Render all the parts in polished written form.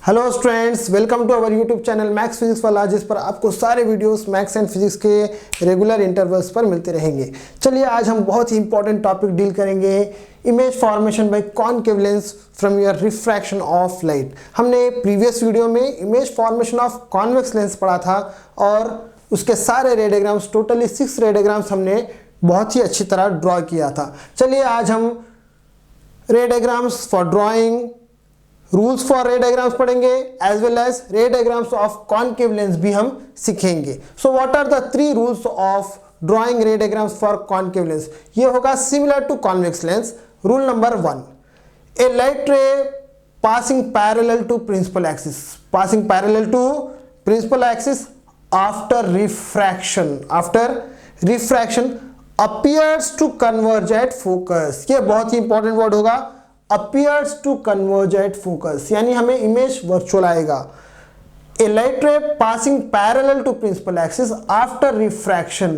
Hello students, welcome to our YouTube channel Maths Physics वाला, जिस पर आपको सारे वीडियोस मैथ्स एंड फिजिक्स के रेगुलर इंटरवल्स पर मिलते रहेंगे। चलिए आज हम बहुत ही इंपॉर्टेंट टॉपिक डील करेंगे, image formation by concave lens from your refraction of light. हमने प्रीवियस वीडियो में image formation of convex lens पढ़ा था और उसके सारे रे डायग्राम्स, टोटली 6 रे डायग्राम्स हमने बहुत ही अच्छी तरह ड्रॉ किया था। चलिए आज हम ray diagrams for drawing, rules for ray diagrams पढ़ेंगे as well as ray diagrams of concave lens भी हम सीखेंगे। So what are the 3 rules of drawing ray diagrams for concave lens? ये होगा similar to convex lens. Rule number 1, a light ray passing parallel to principal axis, passing parallel to principal axis after refraction appears to converge at focus। ये बहुत ही important word होगा, appears to converge at focus, यानी हमें image virtual आएगा। A light ray passing parallel to principal axis after refraction,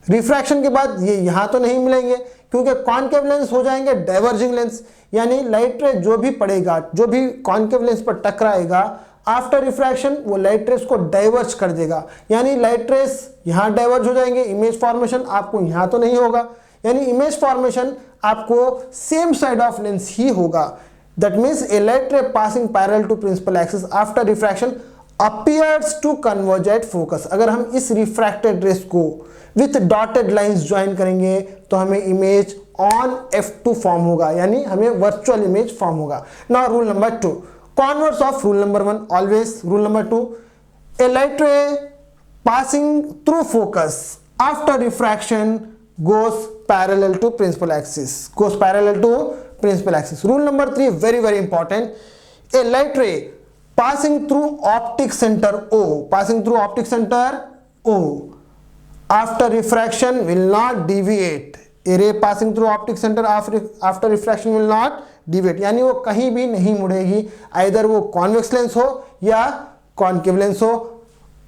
refraction के बाद ये यहां तो नहीं मिलेंगे क्योंकि कॉनकेव लेंस हो जाएंगे डाइवर्जिंग लेंस, यानी लाइट रे जो भी पड़ेगा, जो भी कॉनकेव लेंस पर टकराएगा आफ्टर रिफ्रैक्शन वो लाइट रेस को डाइवर्ज कर देगा, यानी लाइट रेस यहां डाइवर्ज हो जाएंगे। इमेज फॉर्मेशन आपको यहां तो नहीं होगा, यानी इमेज फॉर्मेशन आपको सेम साइड ऑफ लेंस ही होगा। That means a light ray passing parallel to principal axis after refraction appears to converge at focus. अगर हम इस रिफ्रैक्टेड रेस को विथ डॉटेड लाइंस ज्वाइन करेंगे तो हमें इमेज ऑन F2 फॉर्म होगा, यानी हमें वर्चुअल इमेज फॉर्म होगा। Now rule number 2, converse of rule number 1, always rule number 2, a light ray passing through focus after refraction goes parallel to principal axis, rule number 3 very very important, a light ray passing through optic center O after refraction will not deviate, a ray passing through optic center after refraction will not डिवेट, यानी वो कहीं भी नहीं मुड़ेगी, either वो convex lens हो या concave lens हो।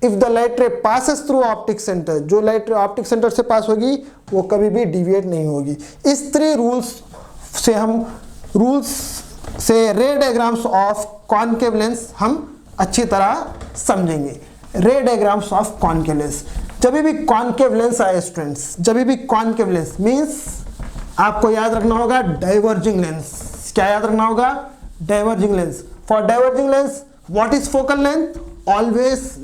If the light ray passes through optic centre, जो लाइट रे ऑप्टिक सेंटर से पास होगी वो कभी भी डिविएट नहीं होगी। इस 3 रूल्स से रे डायग्राम्स ऑफ कॉनकेव लेंस हम अच्छी तरह समझेंगे। रे डायग्राम्स ऑफ कॉनकेव लेंस, जब भी कॉनकेव लेंस आए स्टूडेंट्स, जब भी कॉनकेव लेंस मींस आपको याद रखना होगा डाइवर्जिंग लेंस। क्या याद रखना होगा? Diverging lens. For diverging lens what is focal length? Always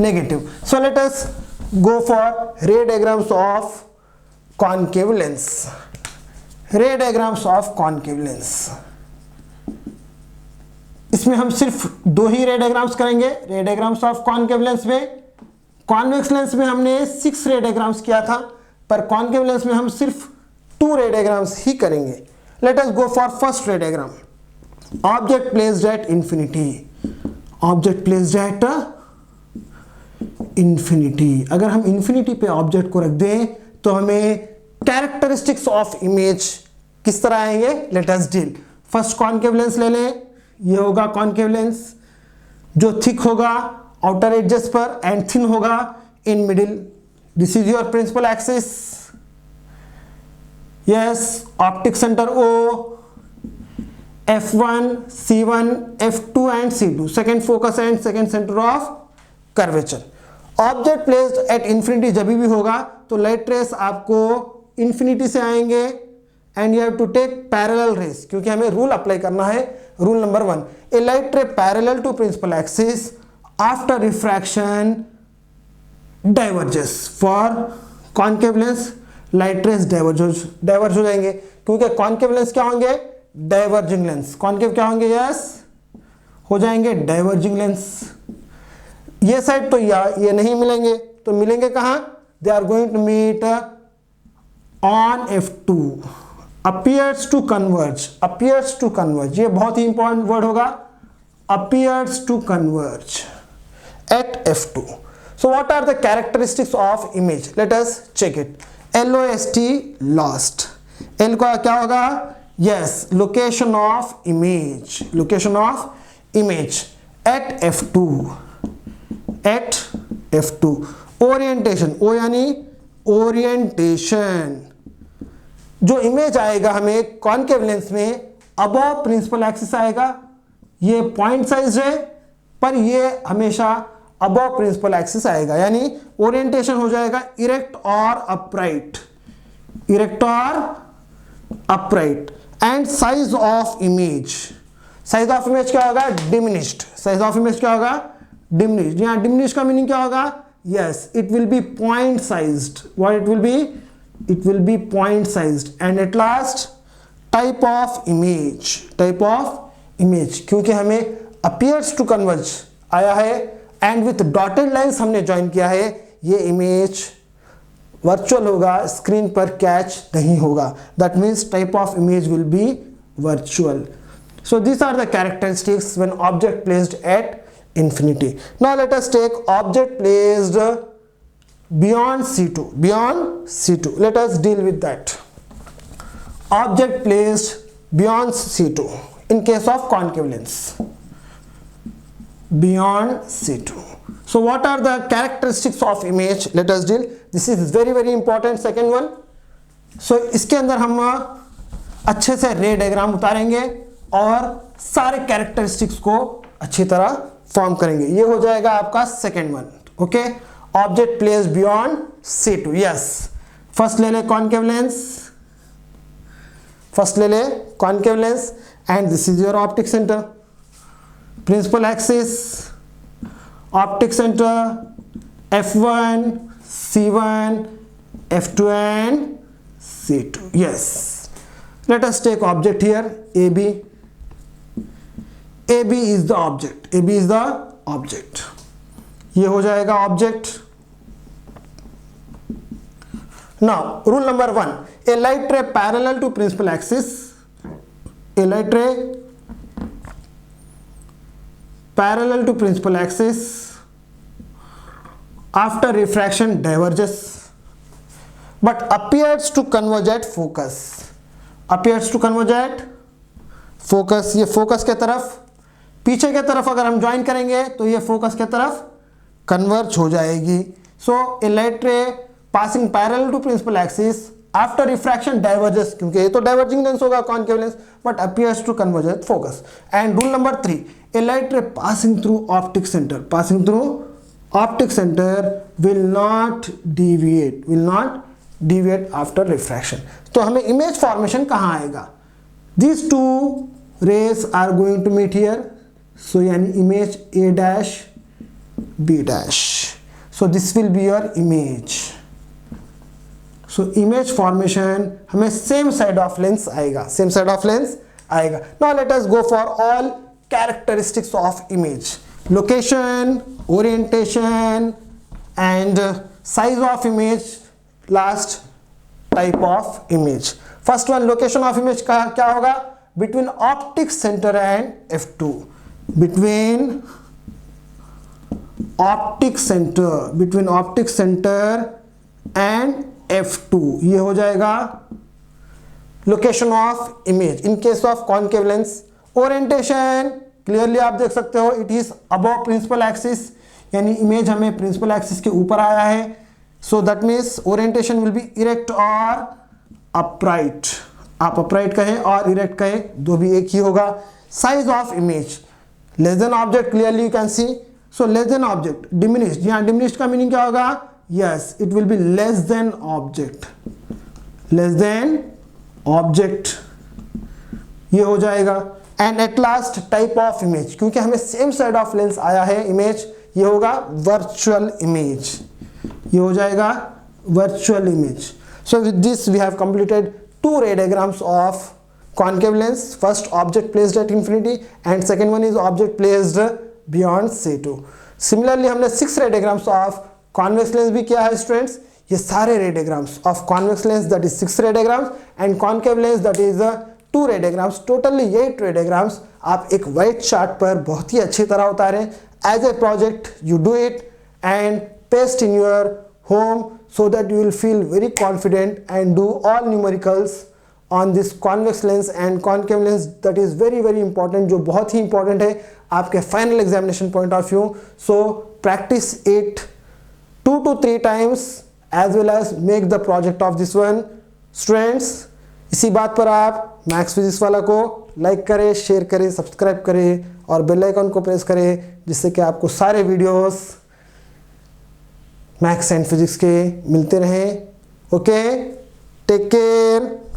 negative. So let us go for ray diagrams of concave lens. रे डायग्राम्स ऑफ कॉनकेव लेंस, इसमें हम सिर्फ 2 ही रे डायग्राम्स करेंगे। रे डायग्राम्स ऑफ कॉनकेव लेंस में, कॉन्वेक्स लेंस में हमने 6 रे डायग्राम्स किया था, पर कॉनकेव लेंस में हम सिर्फ 2 रे डायग्राम्स ही करेंगे। Let us go for first ray diagram. Object placed at infinity, अगर हम इंफिनिटी पे ऑब्जेक्ट को रख दें तो हमें कैरेक्टरिस्टिक्स ऑफ इमेज किस तरह आएंगे? Let us deal. First concave lens ले लें, ये होगा कॉनकेव लेंस, जो थिक होगा आउटर एजेस पर एंड थिन होगा in middle. This is your principal axis. Yes, optic center O, F1, C1, F2 and C2, second focus and second center of curvature. Object placed at infinity जब भी होगा तो light rays आपको infinity से आएंगे and you have to take parallel rays, क्योंकि हमें rule apply करना है। Rule number 1, a light ray parallel to principal axis after refraction diverges. For concave lens light rays diverge हो जाएंगे, क्योंकि कॉनकेव लेंस क्या होंगे? Diverging lens. कॉनकेव क्या होंगे? यस, हो जाएंगे डाइवर्जिंग लेंस। ये साइड तो ये नहीं मिलेंगे, तो मिलेंगे कहां? They are going to meet on F2। Appears to converge, ये बहुत ही इंपॉर्टेंट वर्ड होगा, appears to converge at F2। So what are the characteristics of image? Let us check it. LOST, lost. L का क्या होगा? Yes, location of image at F2. Orientation, O यानी orientation, जो image आएगा हमें concave lens में above principal axis आएगा ये पॉइंट साइज है, पर ये हमेशा अबव प्रिंसिपल एक्सिस आएगा, यानी ओरिएंटेशन हो जाएगा इरेक्ट और अपराइट, इरेक्ट और upright. And size of image, size of image क्या होगा? डिमिनिश्ड। साइज ऑफ इमेज क्या होगा? डिमिनिश्ड। यहाँ डिमिनिश्ड का मीनिंग क्या होगा? Yes, it will be point sized. What it will be? It will be point sized. And at last type of image, type of image, क्योंकि हमें appears to converge आया है एंड विथ डॉटेड लाइंस हमने join किया है, ये image virtual होगा, screen पर कैच नहीं होगा। That means type of image will be virtual. So these are the characteristics when object placed at infinity. Now let us take object placed beyond C2. Beyond C2. Let us deal with that. Object placed beyond C2 in case of concave lens. Beyond C2. So what are the characteristics of image? Let us deal. This is very important. Second one. So इसके अंदर हम अच्छे से रे diagram उतारेंगे और सारे characteristics को अच्छी तरह फॉर्म करेंगे। ये हो जाएगा आपका second one. Okay, object placed beyond C2। Yes, first ले ले कॉनकेव लेंस, फर्स्ट ले ले concave lens and this is your optic centre, principal axis, optic centre F1, C1, F2 and C2. Yes, let us take object here AB. AB is the object. AB is the object. ये हो जाएगा object. Now rule number 1, a light ray parallel to principal axis, a light ray parallel to principal axis after refraction diverges but appears to converge at focus. Appears to converge at focus, ये focus के तरफ, पीछे के तरफ अगर हम join करेंगे तो ये फोकस के तरफ कन्वर्ज हो जाएगी। So a light ray passing parallel to principal axis after refraction diverges, क्योंकि ये तो डाइवर्जिंग लेंस होगा concave lens, but appears to converge at focus. And rule number 3, a light ray passing through optic centre, passing through optic centre will not deviate after refraction. तो हमें image formation कहाँ आएगा? These two rays are going to meet here. So यानी image A dash B dash. So this will be your image. So image formation हमें same side of lens आएगा, same side of lens आएगा। Now let us go for all characteristics of image. Location, orientation and size of image, last type of image. First one, location of image का क्या होगा? Between optic centre and F2, between optic centre, between optic centre and F2, ये हो जाएगा location of image in case of concave lens. Orientation clearly आप देख सकते हो, it is above principal axis, यानी इमेज हमें प्रिंसिपल एक्सिस के ऊपर आया है। So that means orientation will be erect और अपराइट, आप अपराइट कहें और इरेक्ट कहें, दो भी एक ही होगा। Size of image less than object, clearly you can see. So less than object, diminished, यहाँ डिमिनिश्ड का मीनिंग क्या होगा? Yes, it will be less than object, less than object, ये हो जाएगा। And at last type of image, क्योंकि हमें same side of lens आया है इमेज, ये होगा वर्चुअल इमेज, ये हो जाएगा virtual image. So with this we have completed 2 ray diagrams of concave lens. First, object placed at infinity and second one is object placed beyond C2. Similarly हमने 6 ray diagrams of convex lens भी किया है students. ये सारे ray diagrams of convex lens that is 6 ray diagrams and concave lens that is 2 ray diagrams, totally 8 ray diagrams आप एक white chart पर बहुत ही अच्छी तरह उतारें। As a project you do it and paste in your home so that you will feel very confident and do all numericals on this convex lens and concave lens, that is very important, जो बहुत ही important है आपके final examination point of view. So practice it 2 to 3 times as well as make the project of this one. Students, इसी बात पर आप maths Physics वाला को लाइक करें, शेयर करें, सब्सक्राइब करें और बेल आइकन को प्रेस करें, जिससे कि आपको सारे वीडियोस मैथ्स एंड फिजिक्स के मिलते रहें। Okay, take care.